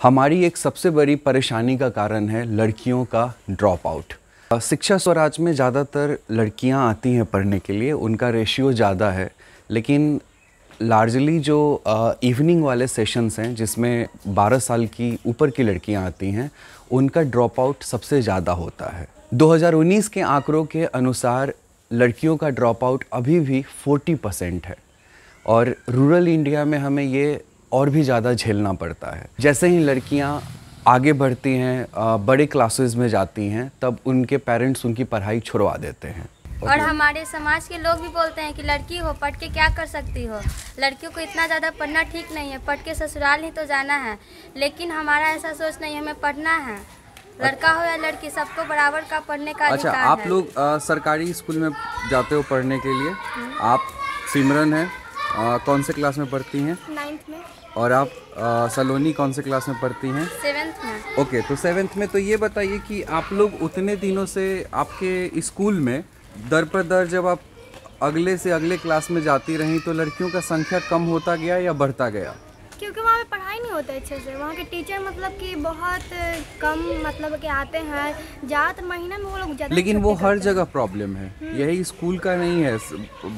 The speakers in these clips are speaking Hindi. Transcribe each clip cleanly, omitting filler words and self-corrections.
हमारी एक सबसे बड़ी परेशानी का कारण है लड़कियों का ड्रॉप आउट। शिक्षा स्वराज में ज़्यादातर लड़कियां आती हैं पढ़ने के लिए, उनका रेशियो ज़्यादा है, लेकिन लार्जली जो इवनिंग वाले सेशंस हैं जिसमें 12 साल की ऊपर की लड़कियां आती हैं, उनका ड्रॉप आउट सबसे ज़्यादा होता है। 2019 के आंकड़ों के अनुसार लड़कियों का ड्रॉप आउट अभी भी 40% है और रूरल इंडिया में हमें ये और भी ज़्यादा झेलना पड़ता है। जैसे ही लड़कियां आगे बढ़ती हैं, बड़े क्लासेस में जाती हैं, तब उनके पेरेंट्स उनकी पढ़ाई छुड़वा देते हैं। और हमारे समाज के लोग भी बोलते हैं कि लड़की हो, पढ़ के क्या कर सकती हो, लड़कियों को इतना ज़्यादा पढ़ना ठीक नहीं है, पढ़ के ससुराल ही तो जाना है। लेकिन हमारा ऐसा सोच नहीं है, हमें पढ़ना है, लड़का हो या लड़की, सबको बराबर का पढ़ने का अधिकार है। आप लोग सरकारी स्कूल में जाते हो पढ़ने के लिए। आप सिमरन हैं, कौन से क्लास में पढ़ती हैं? 9th में। और आप सलोनी कौन से क्लास में पढ़ती हैं? 7th में। ओके, तो 7th में। तो ये बताइए कि आप लोग उतने दिनों से आपके स्कूल में दर पर दर जब आप अगले से अगले क्लास में जाती रहीं, तो लड़कियों का संख्या कम होता गया या बढ़ता गया? क्योंकि वहाँ पे पढ़ाई नहीं होता अच्छे से, वहाँ के टीचर मतलब कि बहुत कम मतलब कि आते हैं, ज़्यादातर महीना में वो लोग ज़्यादा। लेकिन वो हर जगह प्रॉब्लम है, यही स्कूल का नहीं है।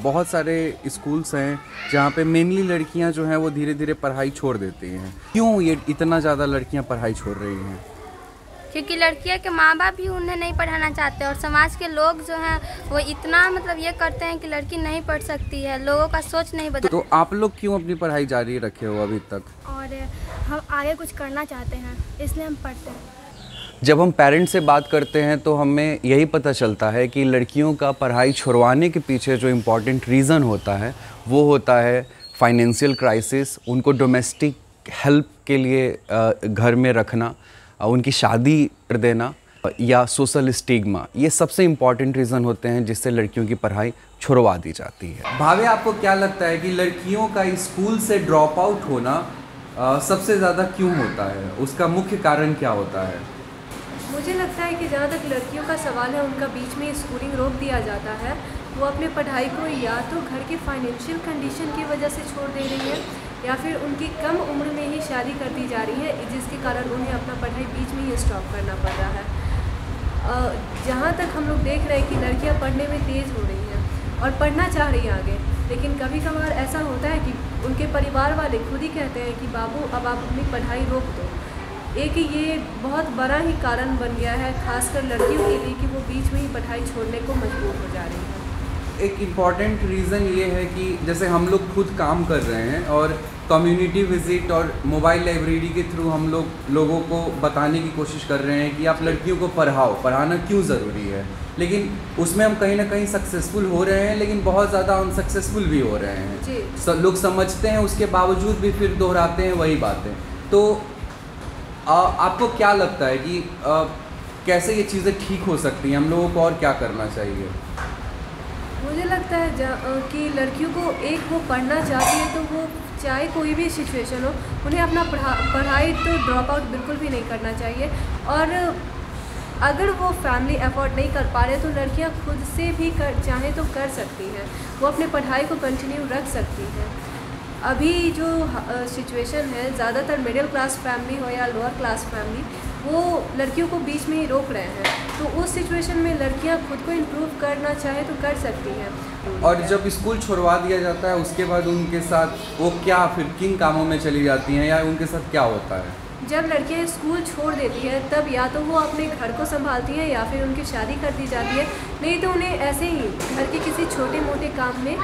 बहुत सारे स्कूल्स हैं जहाँ पे मेनली लड़कियाँ जो हैं वो धीरे धीरे पढ़ाई छोड़ देती हैं। क्यों ये इतना ज़्यादा लड़कियाँ पढ़ाई छोड़ रही हैं? क्योंकि लड़कियों के माँ बाप भी उन्हें नहीं पढ़ाना चाहते और समाज के लोग जो हैं वो इतना मतलब ये करते हैं कि लड़की नहीं पढ़ सकती है, लोगों का सोच नहीं बदल। तो आप लोग क्यों अपनी पढ़ाई जारी रखे हो अभी तक? और हम आगे कुछ करना चाहते हैं, इसलिए हम पढ़ते हैं। जब हम पेरेंट्स से बात करते हैं तो हमें यही पता चलता है कि लड़कियों का पढ़ाई छुड़वाने के पीछे जो इम्पोर्टेंट रीज़न होता है वो होता है फाइनेंशियल क्राइसिस, उनको डोमेस्टिक हेल्प के लिए घर में रखना, उनकी शादी कर देना या सोशल स्टिग्मा। ये सबसे इम्पॉर्टेंट रीज़न होते हैं जिससे लड़कियों की पढ़ाई छुड़वा दी जाती है। भावे, आपको क्या लगता है कि लड़कियों का स्कूल से ड्रॉप आउट होना सबसे ज़्यादा क्यों होता है? उसका मुख्य कारण क्या होता है? मुझे लगता है कि जहाँ तक लड़कियों का सवाल है, उनका बीच में स्कूलिंग रोक दिया जाता है। वो अपने पढ़ाई को या तो घर के फाइनेंशियल कंडीशन की वजह से छोड़ दे रही है या फिर उनकी कम उम्र में ही शादी कर दी जा रही है, जिसके कारण उन्हें अपना पढ़ाई बीच में ही स्टॉप करना पड़ रहा है। जहाँ तक हम लोग देख रहे हैं कि लड़कियाँ पढ़ने में तेज़ हो रही हैं और पढ़ना चाह रही हैं आगे, लेकिन कभी कभार ऐसा होता है कि उनके परिवार वाले खुद ही कहते हैं कि बाबू अब आप अपनी पढ़ाई रोक दो। एक ये बहुत बड़ा ही कारण बन गया है, खासकर लड़कियों के लिए, कि वो बीच में ही पढ़ाई छोड़ने को मजबूर हो जा रही है। एक इम्पॉर्टेंट रीज़न ये है कि जैसे हम लोग खुद काम कर रहे हैं और कम्युनिटी विजिट और मोबाइल लाइब्रेरी के थ्रू हम लोगों को बताने की कोशिश कर रहे हैं कि आप लड़कियों को पढ़ाना क्यों ज़रूरी है। लेकिन उसमें हम कहीं ना कहीं सक्सेसफुल हो रहे हैं, लेकिन बहुत ज़्यादा अनसक्सेसफुल भी हो रहे हैं। लोग समझते हैं, उसके बावजूद भी फिर दोहराते हैं वही बातें। तो आपको क्या लगता है कि कैसे ये चीज़ें ठीक हो सकती हैं? हम लोगों को और क्या करना चाहिए? मुझे लगता है कि लड़कियों को वो पढ़ना चाहती है तो वो चाहे कोई भी सिचुएशन हो, उन्हें अपना पढ़ाई तो ड्रॉप आउट बिल्कुल भी नहीं करना चाहिए। और अगर वो फैमिली अफोर्ड नहीं कर पा रहे तो लड़कियां खुद से भी चाहें तो कर सकती हैं, वो अपने पढ़ाई को कंटिन्यू रख सकती हैं। अभी जो सिचुएशन है, ज़्यादातर मिडिल क्लास फैमिली हो या लोअर क्लास फैमिली, वो लड़कियों को बीच में ही रोक रहे हैं। तो उस सिचुएशन में लड़कियां खुद को इम्प्रूव करना चाहे तो कर सकती हैं। और जब स्कूल छुड़वा दिया जाता है उसके बाद उनके साथ वो क्या फिर किन कामों में चली जाती हैं या उनके साथ क्या होता है? जब लड़कियां स्कूल छोड़ देती हैं तब या तो वो अपने घर को संभालती हैं या फिर उनकी शादी कर दी जाती है, नहीं तो उन्हें ऐसे ही घर के किसी छोटे मोटे काम में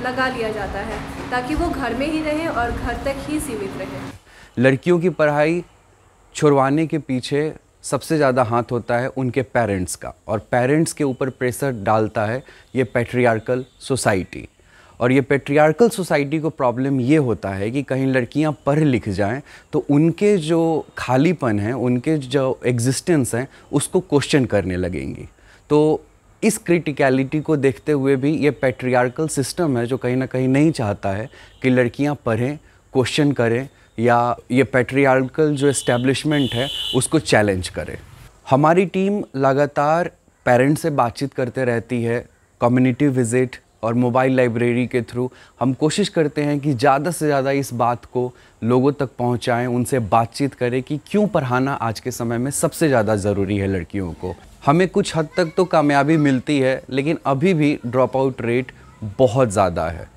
लगा लिया जाता है ताकि वो घर में ही रहें और घर तक ही सीमित रहें। लड़कियों की पढ़ाई छुड़वाने के पीछे सबसे ज़्यादा हाथ होता है उनके पेरेंट्स का, और पेरेंट्स के ऊपर प्रेशर डालता है ये पैट्रियार्कल सोसाइटी। और ये पैट्रियार्कल सोसाइटी को प्रॉब्लम ये होता है कि कहीं लड़कियां पढ़ लिख जाएं तो उनके जो खालीपन है, उनके जो एग्जिस्टेंस हैं, उसको क्वेश्चन करने लगेंगी। तो इस क्रिटिकलिटी को देखते हुए भी ये पैट्रियार्कल सिस्टम है जो कहीं ना कहीं नहीं चाहता है कि लड़कियां पढ़ें, क्वेश्चन करें या ये पैट्रियार्कल जो एस्टेब्लिशमेंट है उसको चैलेंज करें। हमारी टीम लगातार पेरेंट्स से बातचीत करते रहती है, कम्युनिटी विजिट, और मोबाइल लाइब्रेरी के थ्रू हम कोशिश करते हैं कि ज़्यादा से ज़्यादा इस बात को लोगों तक पहुंचाएं, उनसे बातचीत करें कि क्यों पढ़ाना आज के समय में सबसे ज़्यादा ज़रूरी है लड़कियों को। हमें कुछ हद तक तो कामयाबी मिलती है, लेकिन अभी भी ड्रॉप आउट रेट बहुत ज़्यादा है।